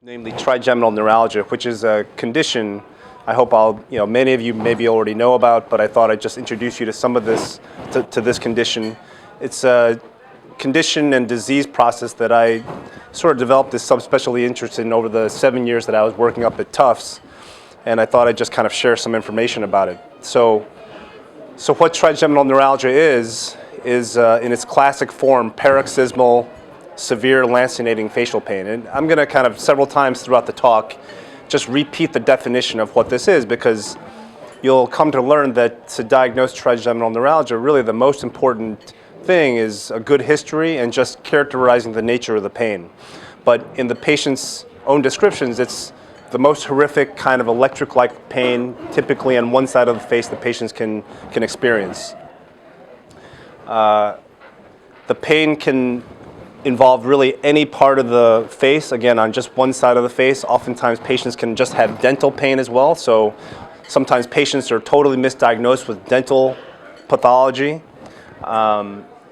namely trigeminal neuralgia, which is a condition I hope many of you maybe already know about, but I thought I'd just introduce you to some of this, to this condition. It's a condition and disease process that I sort of developed this subspecialty interest in over the 7 years that I was working up at Tufts, and I thought I'd just kind of share some information about it. So what trigeminal neuralgia is in its classic form, paroxysmal, severe lancinating facial pain. And I'm going to kind of several times throughout the talk just repeat the definition of what this is, because you'll come to learn that to diagnose trigeminal neuralgia, really the most important thing is a good history and just characterizing the nature of the pain. But in the patient's own descriptions, it's the most horrific kind of electric-like pain, typically on one side of the face the patients can experience. The pain can involve really any part of the face, again, on just one side of the face. Oftentimes patients can just have dental pain as well, so sometimes patients are totally misdiagnosed with dental pathology.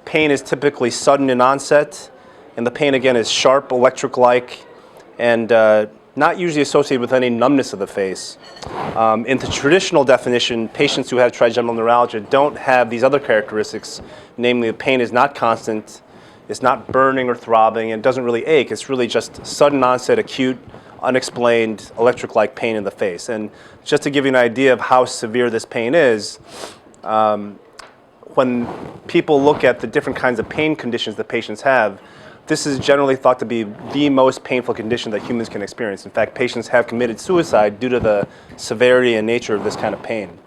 Pain is typically sudden in onset, and the pain, again, is sharp, electric-like, and not usually associated with any numbness of the face. In the traditional definition, patients who have trigeminal neuralgia don't have these other characteristics, namely the pain is not constant, it's not burning or throbbing, and it doesn't really ache. It's really just sudden onset, acute, unexplained, electric-like pain in the face. And just to give you an idea of how severe this pain is, when people look at the different kinds of pain conditions that patients have, this is generally thought to be the most painful condition that humans can experience. In fact, patients have committed suicide due to the severity and nature of this kind of pain.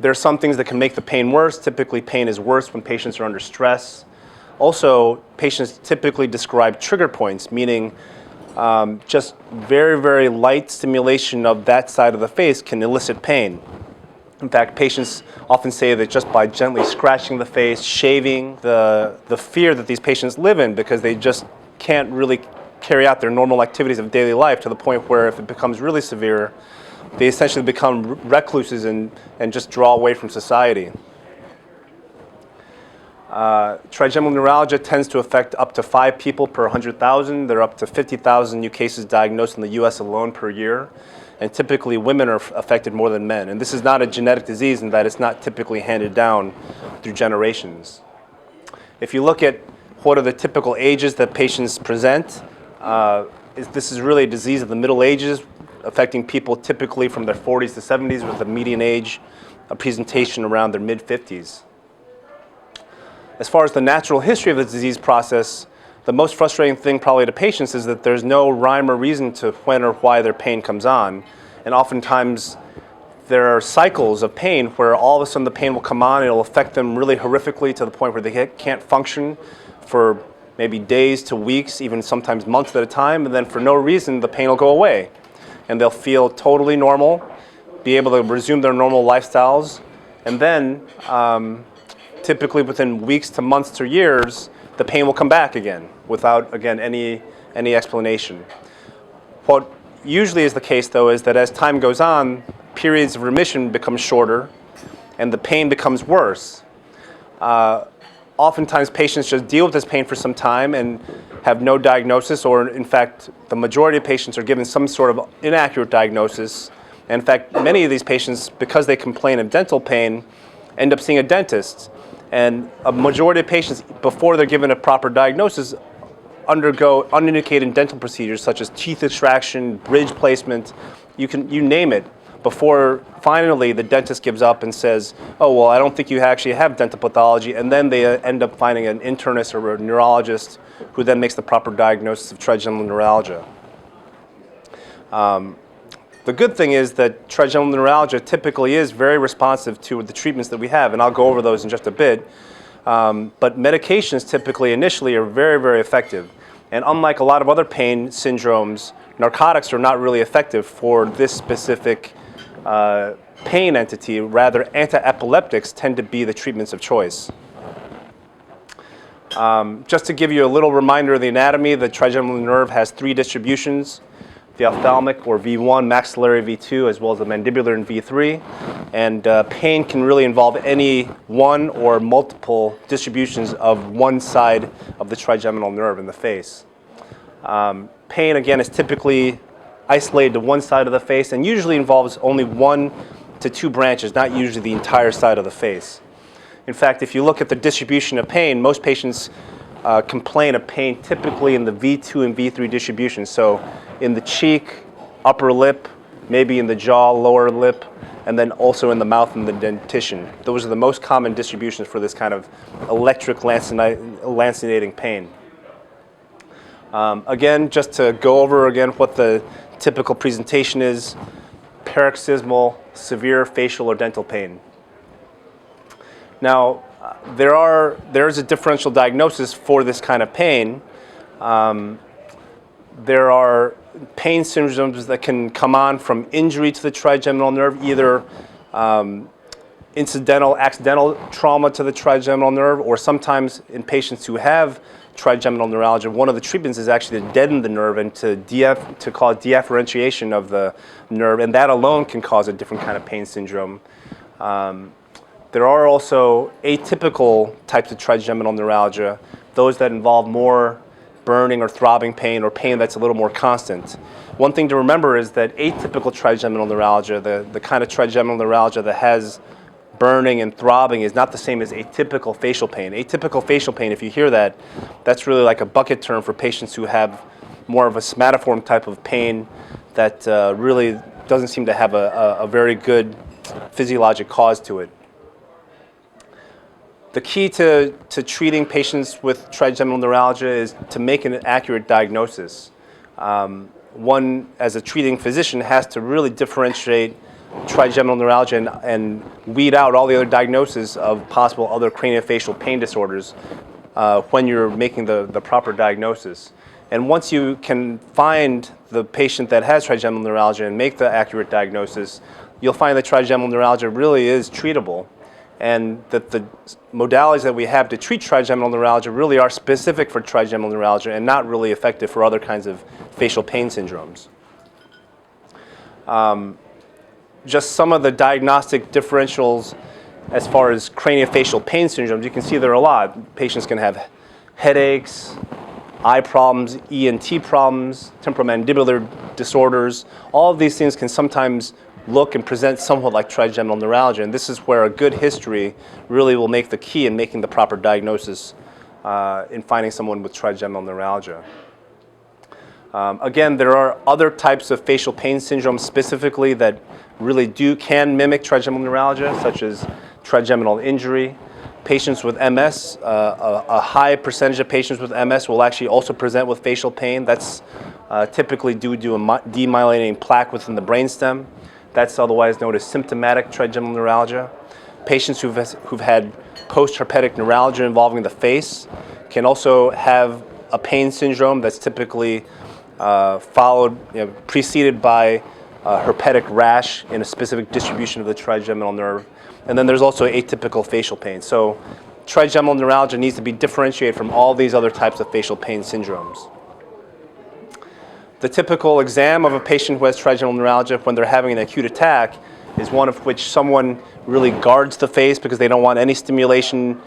There are some things that can make the pain worse. Typically, pain is worse when patients are under stress. Also, patients typically describe trigger points, meaning just very, very light stimulation of that side of the face can elicit pain. In fact, patients often say that just by gently scratching the face, shaving, the fear that these patients live in, because they just can't really carry out their normal activities of daily life, to the point where if it becomes really severe, they essentially become recluses and just draw away from society. Trigeminal neuralgia tends to affect up to 5 people per 100,000. There are up to 50,000 new cases diagnosed in the US alone per year. And typically women are affected more than men. And this is not a genetic disease in that it's not typically handed down through generations. If you look at what are the typical ages that patients present, this is really a disease of the Middle Ages, affecting people typically from their 40s to 70s, with a median age of presentation around their mid-50s. As far as the natural history of the disease process, the most frustrating thing probably to patients is that there's no rhyme or reason to when or why their pain comes on. And oftentimes there are cycles of pain where all of a sudden the pain will come on and it'll affect them really horrifically to the point where they can't function for maybe days to weeks, even sometimes months at a time, and then for no reason the pain will go away. And they'll feel totally normal, be able to resume their normal lifestyles, and then typically within weeks to months to years, the pain will come back again without, again, any explanation. What usually is the case, though, is that as time goes on, periods of remission become shorter and the pain becomes worse. Oftentimes patients just deal with this pain for some time and have no diagnosis, or in fact, the majority of patients are given some sort of inaccurate diagnosis. And in fact, many of these patients, because they complain of dental pain, end up seeing a dentist. And a majority of patients, before they're given a proper diagnosis, undergo unindicated dental procedures such as teeth extraction, bridge placement, you name it, before finally the dentist gives up and says, oh, well, I don't think you actually have dental pathology, and then they end up finding an internist or a neurologist who then makes the proper diagnosis of trigeminal neuralgia. The good thing is that trigeminal neuralgia typically is very responsive to the treatments that we have, and I'll go over those in just a bit. But medications typically initially are very, very effective. And unlike a lot of other pain syndromes, narcotics are not really effective for this specific pain entity. Rather, anti-epileptics tend to be the treatments of choice. Just to give you a little reminder of the anatomy, the trigeminal nerve has 3 distributions: the ophthalmic, or V1, maxillary V2, as well as the mandibular in V3. And pain can really involve any one or multiple distributions of one side of the trigeminal nerve in the face. Pain, again, is typically isolated to one side of the face and usually involves only 1 to 2 branches, not usually the entire side of the face. In fact, if you look at the distribution of pain, most patients complain of pain typically in the V2 and V3 distribution. So in the cheek, upper lip, maybe in the jaw, lower lip, and then also in the mouth and the dentition. Those are the most common distributions for this kind of electric lancinating pain. Again, just to go over again what the typical presentation is: paroxysmal, severe facial or dental pain. Now, there is a differential diagnosis for this kind of pain. There are pain syndromes that can come on from injury to the trigeminal nerve, either incidental, accidental trauma to the trigeminal nerve, or sometimes in patients who have trigeminal neuralgia, one of the treatments is actually to deaden the nerve and to cause deafferentiation of the nerve, and that alone can cause a different kind of pain syndrome. There are also atypical types of trigeminal neuralgia, those that involve more burning or throbbing pain or pain that's a little more constant. One thing to remember is that atypical trigeminal neuralgia, the kind of trigeminal neuralgia that has burning and throbbing, is not the same as atypical facial pain. Atypical facial pain, if you hear that, that's really like a bucket term for patients who have more of a somatoform type of pain that really doesn't seem to have a very good physiologic cause to it. The key to treating patients with trigeminal neuralgia is to make an accurate diagnosis. One, as a treating physician, has to really differentiate trigeminal neuralgia and weed out all the other diagnoses of possible other craniofacial pain disorders when you're making the proper diagnosis. And once you can find the patient that has trigeminal neuralgia and make the accurate diagnosis, you'll find that trigeminal neuralgia really is treatable, and that the modalities that we have to treat trigeminal neuralgia really are specific for trigeminal neuralgia and not really effective for other kinds of facial pain syndromes. Just some of the diagnostic differentials as far as craniofacial pain syndromes, you can see there are a lot. Patients can have headaches, eye problems, ENT problems, temporomandibular disorders. All of these things can sometimes look and present somewhat like trigeminal neuralgia, and this is where a good history really will make the key in making the proper diagnosis in finding someone with trigeminal neuralgia. Again, there are other types of facial pain syndromes specifically that really can mimic trigeminal neuralgia, such as trigeminal injury. Patients with MS, a high percentage of patients with MS will actually also present with facial pain. That's typically due to a demyelinating plaque within the brainstem. That's otherwise known as symptomatic trigeminal neuralgia. Patients who've had post-herpetic neuralgia involving the face can also have a pain syndrome that's typically preceded by herpetic rash in a specific distribution of the trigeminal nerve. And then there's also atypical facial pain. So trigeminal neuralgia needs to be differentiated from all these other types of facial pain syndromes. The typical exam of a patient who has trigeminal neuralgia when they're having an acute attack is one of which someone really guards the face because they don't want any stimulation,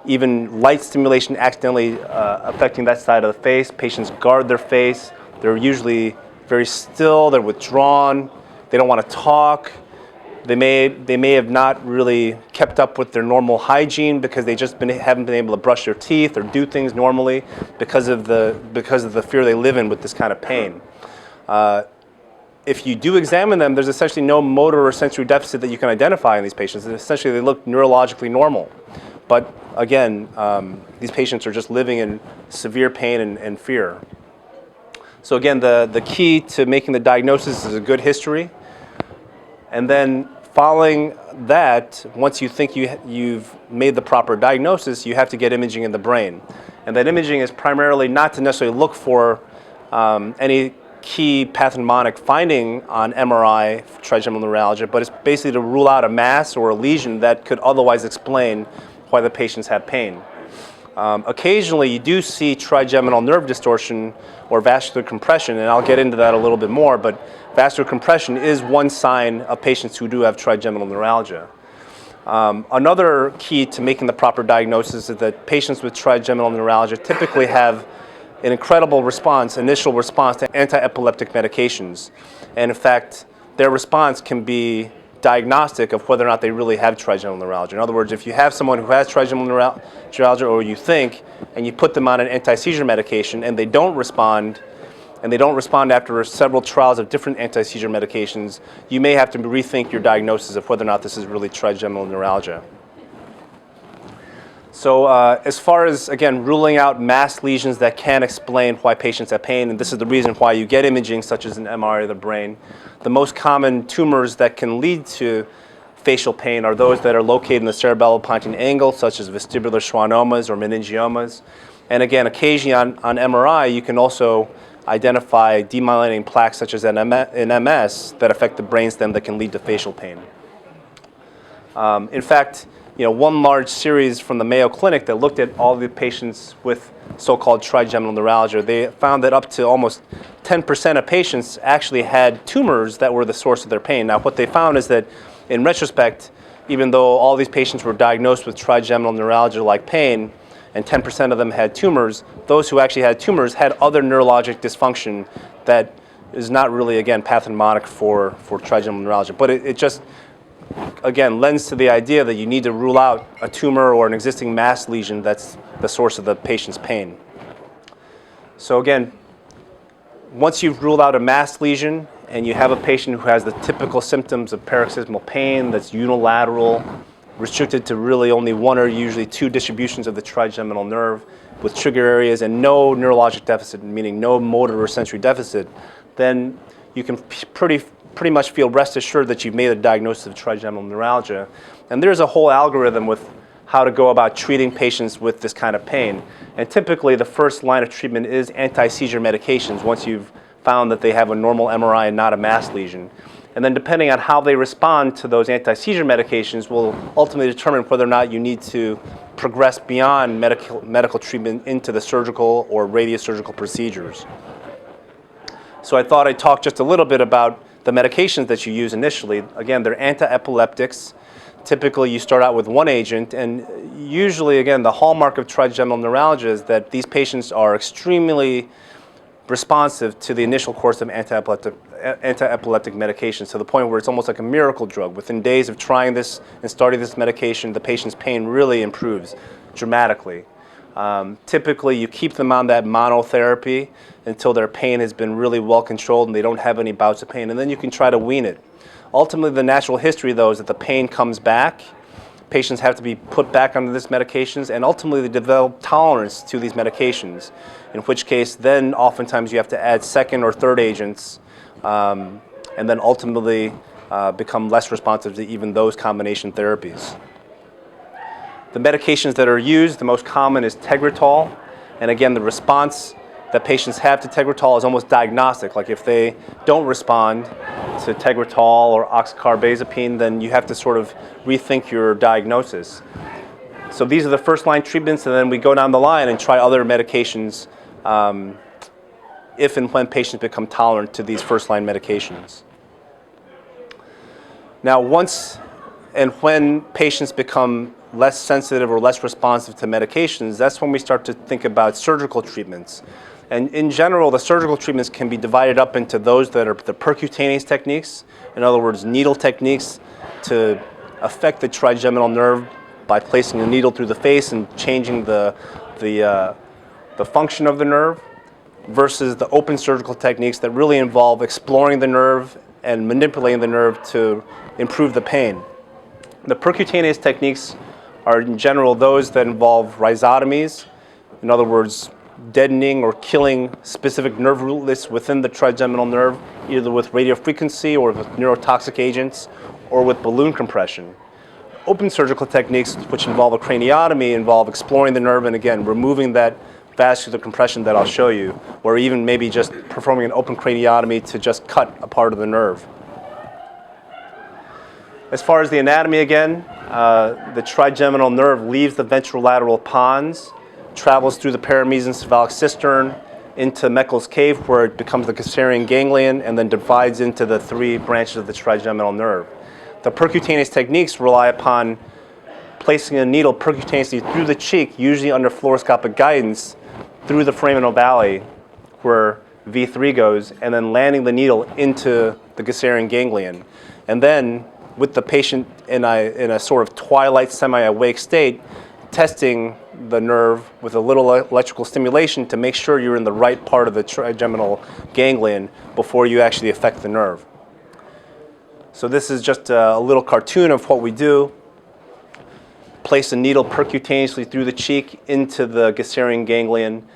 even light stimulation, accidentally affecting that side of the face. Patients guard their face. They're usually very still. They're withdrawn. They don't want to talk. They may have not really kept up with their normal hygiene because they just haven't been able to brush their teeth or do things normally because of the fear they live in with this kind of pain. If you do examine them, there's essentially no motor or sensory deficit that you can identify in these patients. Essentially, they look neurologically normal. But again, these patients are just living in severe pain and fear. So again, the key to making the diagnosis is a good history. And then following that, once you think you've made the proper diagnosis, you have to get imaging in the brain. And that imaging is primarily not to necessarily look for any key pathognomonic finding on MRI for trigeminal neuralgia, but it's basically to rule out a mass or a lesion that could otherwise explain why the patients have pain. Occasionally, you do see trigeminal nerve distortion or vascular compression, and I'll get into that a little bit more, but vascular compression is one sign of patients who do have trigeminal neuralgia. Another key to making the proper diagnosis is that patients with trigeminal neuralgia typically have an incredible response, initial response to anti-epileptic medications. And in fact, their response can be diagnostic of whether or not they really have trigeminal neuralgia. In other words, if you have someone who has trigeminal neuralgia, or you think, and you put them on an anti-seizure medication and they don't respond after several trials of different anti-seizure medications, you may have to rethink your diagnosis of whether or not this is really trigeminal neuralgia. So as far as, again, ruling out mass lesions that can explain why patients have pain, and this is the reason why you get imaging such as an MRI of the brain, the most common tumors that can lead to facial pain are those that are located in the cerebellopontine angle, such as vestibular schwannomas or meningiomas. And again, occasionally on MRI, you can also identify demyelinating plaques such as in MS that affect the brainstem that can lead to facial pain. In fact, one large series from the Mayo Clinic that looked at all the patients with so-called trigeminal neuralgia, they found that up to almost 10% of patients actually had tumors that were the source of their pain. Now, what they found is that, in retrospect, even though all these patients were diagnosed with trigeminal neuralgia-like pain, and 10% of them had tumors, those who actually had tumors had other neurologic dysfunction that is not really, again, pathognomonic for trigeminal neuralgia. But it just, again, lends to the idea that you need to rule out a tumor or an existing mass lesion that's the source of the patient's pain. So again, once you've ruled out a mass lesion and you have a patient who has the typical symptoms of paroxysmal pain that's unilateral, restricted to really only one or usually two distributions of the trigeminal nerve with trigger areas and no neurologic deficit, meaning no motor or sensory deficit, then you can pretty much feel rest assured that you've made a diagnosis of trigeminal neuralgia. And there's a whole algorithm with how to go about treating patients with this kind of pain. And typically the first line of treatment is anti-seizure medications once you've found that they have a normal MRI and not a mass lesion. And then depending on how they respond to those anti-seizure medications will ultimately determine whether or not you need to progress beyond medical treatment into the surgical or radiosurgical procedures. So I thought I'd talk just a little bit about the medications that you use initially. Again, they're anti-epileptics. Typically, you start out with one agent, and usually, again, the hallmark of trigeminal neuralgia is that these patients are extremely responsive to the initial course of anti-epileptic medications to the point where it's almost like a miracle drug. Within days of trying this and starting this medication, the patient's pain really improves dramatically. Typically, you keep them on that monotherapy until their pain has been really well controlled and they don't have any bouts of pain, and then you can try to wean it. Ultimately, the natural history, though, is that the pain comes back. Patients have to be put back under these medications, and ultimately they develop tolerance to these medications, in which case then oftentimes you have to add second or third agents, and then ultimately become less responsive to even those combination therapies. The medications that are used, the most common is Tegretol, and again, the response that patients have to Tegretol is almost diagnostic. Like if they don't respond to Tegretol or oxcarbazepine, then you have to sort of rethink your diagnosis. So these are the first line treatments, and then we go down the line and try other medications if and when patients become tolerant to these first line medications. Now, once and when patients become less sensitive or less responsive to medications, that's when we start to think about surgical treatments. And in general, the surgical treatments can be divided up into those that are the percutaneous techniques, in other words, needle techniques to affect the trigeminal nerve by placing a needle through the face and changing the function of the nerve, versus the open surgical techniques that really involve exploring the nerve and manipulating the nerve to improve the pain. The percutaneous techniques are in general those that involve rhizotomies, in other words, deadening or killing specific nerve rootlets within the trigeminal nerve, either with radiofrequency or with neurotoxic agents or with balloon compression. Open surgical techniques, which involve a craniotomy, involve exploring the nerve and, again, removing that vascular compression that I'll show you, or even maybe just performing an open craniotomy to just cut a part of the nerve. As far as the anatomy, again, the trigeminal nerve leaves the ventrolateral pons, travels through the paramesencephalic cistern into Meckel's cave, where it becomes the Cassarian ganglion and then divides into the three branches of the trigeminal nerve. The percutaneous techniques rely upon placing a needle percutaneously through the cheek, usually under fluoroscopic guidance, through the foraminal valley where V3 goes, and then landing the needle into the Gasserian ganglion. And then with the patient in a sort of twilight, semi-awake state, testing the nerve with a little electrical stimulation to make sure you're in the right part of the trigeminal ganglion before you actually affect the nerve. So this is just a little cartoon of what we do. Place a needle percutaneously through the cheek into the Gasserian ganglion.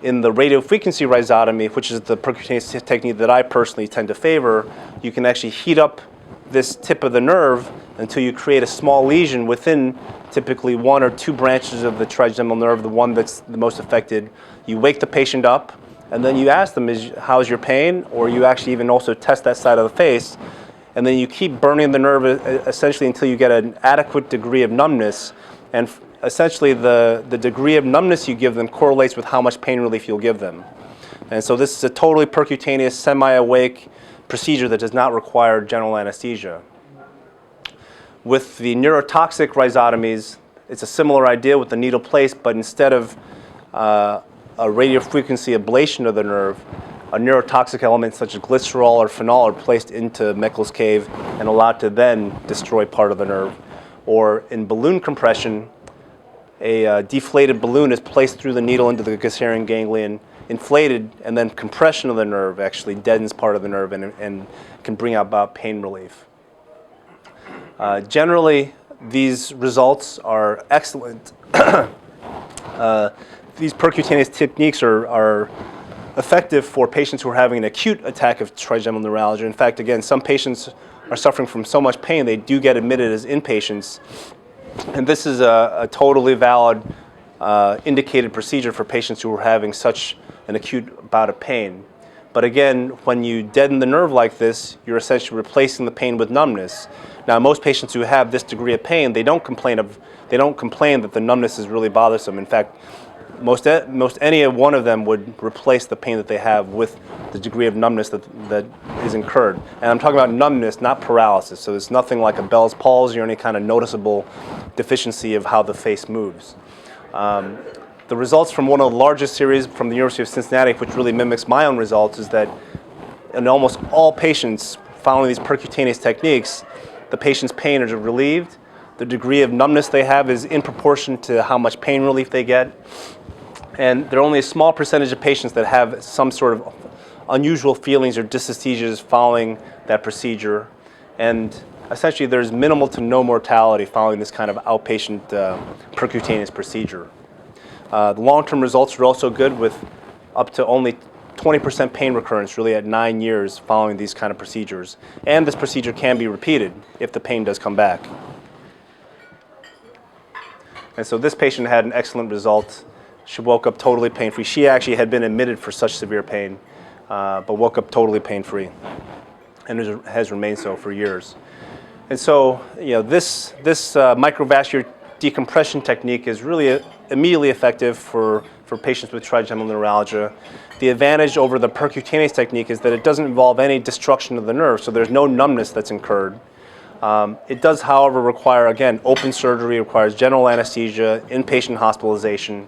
In the radiofrequency rhizotomy, which is the percutaneous technique that I personally tend to favor, you can actually heat up this tip of the nerve until you create a small lesion within typically one or two branches of the trigeminal nerve, the one that's the most affected. You wake the patient up, and then you ask them, how's your pain? Or you actually even also test that side of the face. And then you keep burning the nerve essentially until you get an adequate degree of numbness. And essentially the degree of numbness you give them correlates with how much pain relief you'll give them. And so this is a totally percutaneous, semi-awake procedure that does not require general anesthesia. With the neurotoxic rhizotomies, it's a similar idea with the needle placed, but instead of a radiofrequency ablation of the nerve, a neurotoxic element such as glycerol or phenol are placed into Meckel's cave and allowed to then destroy part of the nerve. Or in balloon compression, a deflated balloon is placed through the needle into the Gasserian ganglion, inflated, and then compression of the nerve actually deadens part of the nerve and can bring about pain relief. Generally, these results are excellent. These percutaneous techniques are effective for patients who are having an acute attack of trigeminal neuralgia. In fact, again, some patients are suffering from so much pain they do get admitted as inpatients. And this is a totally valid indicated procedure for patients who are having such an acute bout of pain. But again, when you deaden the nerve like this, you're essentially replacing the pain with numbness. Now, most patients who have this degree of pain, they don't complain that the numbness is really bothersome. In fact, most any one of them would replace the pain that they have with the degree of numbness that is incurred. And I'm talking about numbness, not paralysis. So it's nothing like a Bell's palsy or any kind of noticeable deficiency of how the face moves. The results from one of the largest series from the University of Cincinnati, which really mimics my own results, is that in almost all patients following these percutaneous techniques, the patient's pain is relieved. The degree of numbness they have is in proportion to how much pain relief they get. And there are only a small percentage of patients that have some sort of unusual feelings or dysesthesias following that procedure. And essentially there's minimal to no mortality following this kind of outpatient percutaneous procedure. The long-term results are also good, with up to only 20% pain recurrence really at 9 years following these kind of procedures. And this procedure can be repeated if the pain does come back. And so this patient had an excellent result. She woke up totally pain-free. She actually had been admitted for such severe pain, but woke up totally pain-free, and has remained so for years. And so, this microvascular decompression technique is really immediately effective for patients with trigeminal neuralgia. The advantage over the percutaneous technique is that it doesn't involve any destruction of the nerve, so there's no numbness that's incurred. It does, however, require, again, open surgery, requires general anesthesia, inpatient hospitalization.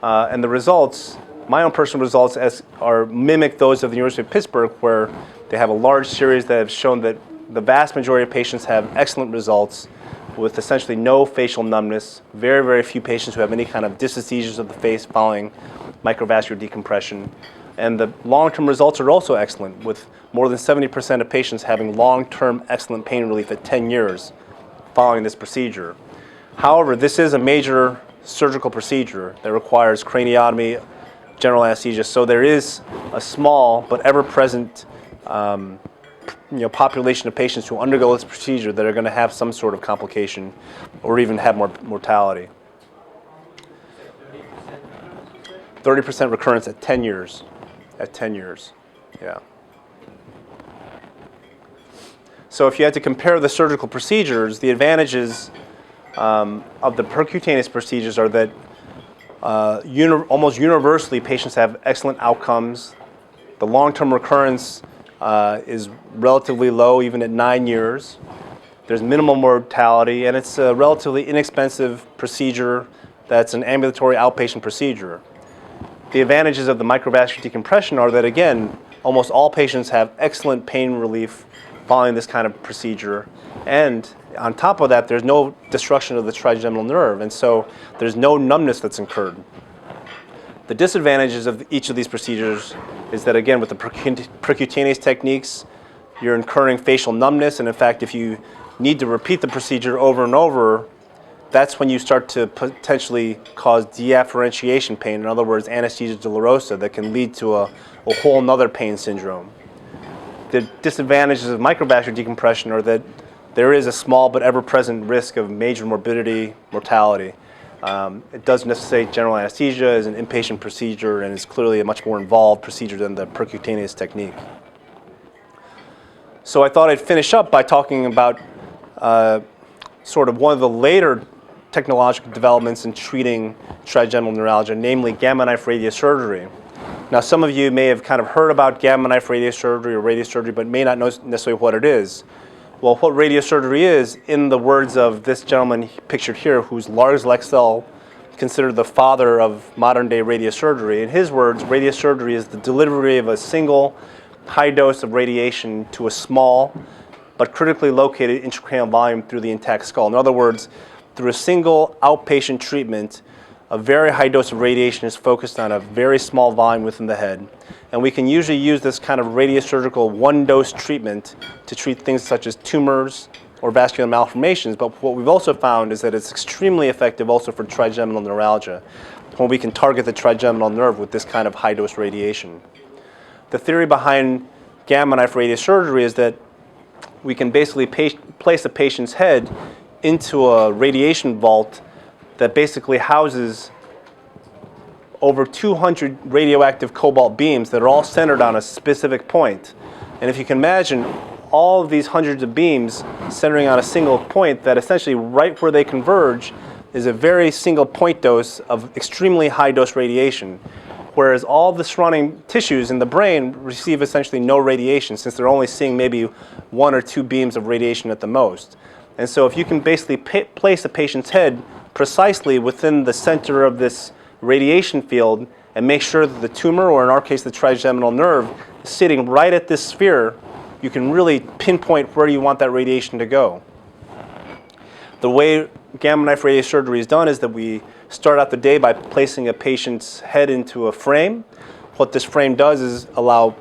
And the results, my own personal results, mimic those of the University of Pittsburgh, where they have a large series that have shown that the vast majority of patients have excellent results with essentially no facial numbness, very, very few patients who have any kind of dysesthesias of the face following microvascular decompression. And the long-term results are also excellent, with more than 70% of patients having long-term excellent pain relief at 10 years following this procedure. However, this is a major surgical procedure that requires craniotomy, general anesthesia, so there is a small but ever-present population of patients who undergo this procedure that are going to have some sort of complication or even have more mortality. 30% recurrence at 10 years. At 10 years, yeah. So if you had to compare the surgical procedures, the advantages of the percutaneous procedures are that almost universally patients have excellent outcomes. The long-term recurrence is relatively low, even at 9 years. There's minimal mortality, and it's a relatively inexpensive procedure that's an ambulatory outpatient procedure. The advantages of the microvascular decompression are that, again, almost all patients have excellent pain relief following this kind of procedure. And on top of that, there's no destruction of the trigeminal nerve, and so there's no numbness that's incurred. The disadvantages of each of these procedures is that, again, with the percutaneous techniques, you're incurring facial numbness, and in fact, if you need to repeat the procedure over and over, that's when you start to potentially cause deafferentiation pain, in other words, anesthesia dolorosa, that can lead to a whole nother pain syndrome. The disadvantages of microvascular decompression are that there is a small but ever-present risk of major morbidity, mortality. It doesn't necessitate general anesthesia, is an inpatient procedure, and is clearly a much more involved procedure than the percutaneous technique. So I thought I'd finish up by talking about sort of one of the later technological developments in treating trigeminal neuralgia, namely gamma knife radiosurgery. Now, some of you may have kind of heard about gamma knife radiosurgery or radiosurgery, but may not know necessarily what it is. Well, what radiosurgery is, in the words of this gentleman pictured here, who's Lars Leksell, considered the father of modern-day radiosurgery. In his words, radiosurgery is the delivery of a single high dose of radiation to a small but critically located intracranial volume through the intact skull. In other words, through a single outpatient treatment, a very high dose of radiation is focused on a very small volume within the head. And we can usually use this kind of radiosurgical one-dose treatment to treat things such as tumors or vascular malformations. But what we've also found is that it's extremely effective also for trigeminal neuralgia, when we can target the trigeminal nerve with this kind of high-dose radiation. The theory behind gamma knife radiosurgery is that we can basically place a patient's head into a radiation vault that basically houses over 200 radioactive cobalt beams that are all centered on a specific point. And if you can imagine all of these hundreds of beams centering on a single point, that essentially right where they converge is a very single point dose of extremely high dose radiation, whereas all the surrounding tissues in the brain receive essentially no radiation, since they're only seeing maybe 1 or 2 beams of radiation at the most. And so if you can basically place a patient's head precisely within the center of this radiation field and make sure that the tumor, or in our case the trigeminal nerve, is sitting right at this sphere, you can really pinpoint where you want that radiation to go. The way gamma knife radiosurgery is done is that we start out the day by placing a patient's head into a frame. What this frame does is allow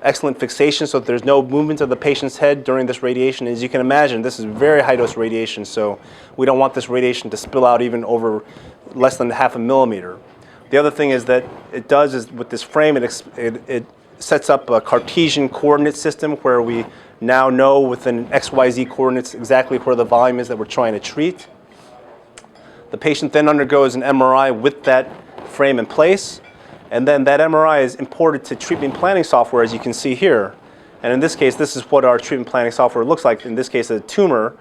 excellent fixation so that there's no movement of the patient's head during this radiation. As you can imagine, this is very high dose radiation, so we don't want this radiation to spill out even over less than half a millimeter. The other thing is that it does is with this frame, it sets up a Cartesian coordinate system where we now know within XYZ coordinates exactly where the volume is that we're trying to treat. The patient then undergoes an MRI with that frame in place, and then that MRI is imported to treatment planning software, as you can see here. And in this case, this is what our treatment planning software looks like, in this case a tumor.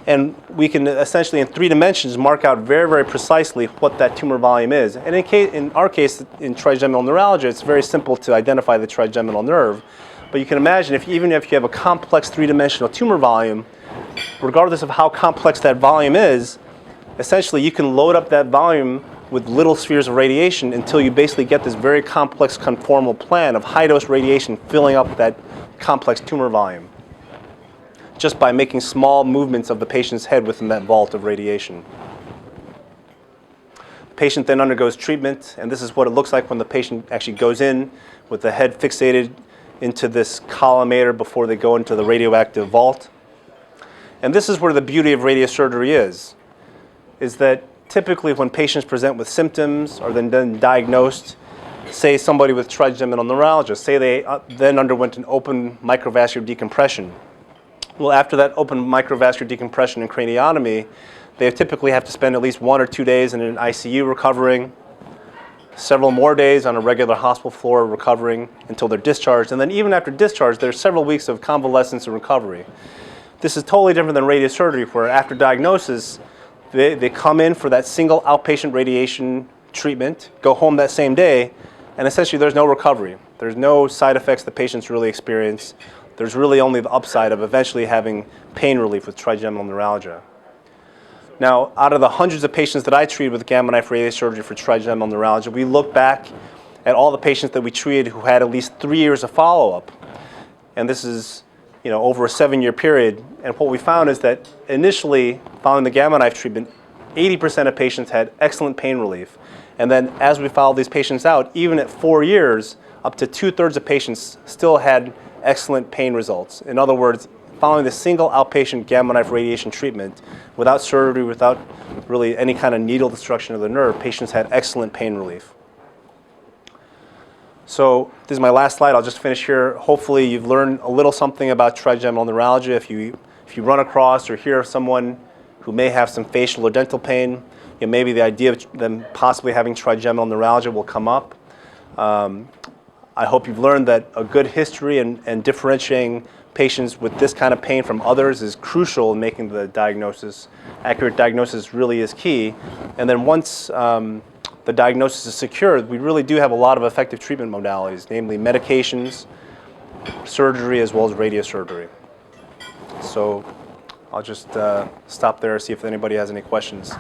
And we can essentially in 3 dimensions mark out very, very precisely what that tumor volume is. And in our case, in trigeminal neuralgia, it's very simple to identify the trigeminal nerve. But you can imagine even if you have a complex 3-dimensional tumor volume, regardless of how complex that volume is, essentially you can load up that volume with little spheres of radiation until you basically get this very complex conformal plan of high-dose radiation filling up that complex tumor volume, just by making small movements of the patient's head within that vault of radiation. The patient then undergoes treatment, and this is what it looks like when the patient actually goes in with the head fixated into this collimator before they go into the radioactive vault. And this is where the beauty of radiosurgery is that typically when patients present with symptoms or then diagnosed, say somebody with trigeminal neuralgia, say they then underwent an open microvascular decompression. Well, after that open microvascular decompression and craniotomy, they typically have to spend at least 1 or 2 days in an ICU recovering, several more days on a regular hospital floor recovering until they're discharged. And then even after discharge, there's several weeks of convalescence and recovery. This is totally different than radiosurgery, where after diagnosis, they come in for that single outpatient radiation treatment, go home that same day, and essentially there's no recovery. There's no side effects the patients really experience. There's really only the upside of eventually having pain relief with trigeminal neuralgia. Now, out of the hundreds of patients that I treated with gamma knife radiosurgery for trigeminal neuralgia, we look back at all the patients that we treated who had at least 3 years of follow-up. And this is, over a 7-year period. And what we found is that initially, following the Gamma Knife treatment, 80% of patients had excellent pain relief. And then as we followed these patients out, even at 4 years, up to 2/3 of patients still had excellent pain results. In other words, following the single outpatient Gamma Knife radiation treatment, without surgery, without really any kind of needle destruction of the nerve, patients had excellent pain relief. So this is my last slide. I'll just finish here. Hopefully you've learned a little something about trigeminal neuralgia. If you run across or hear of someone who may have some facial or dental pain, maybe the idea of them possibly having trigeminal neuralgia will come up. I hope you've learned that a good history and differentiating patients with this kind of pain from others is crucial in making the diagnosis. Accurate diagnosis really is key. And then once the diagnosis is secured, we really do have a lot of effective treatment modalities, namely medications, surgery, as well as radiosurgery. So I'll just stop there and see if anybody has any questions.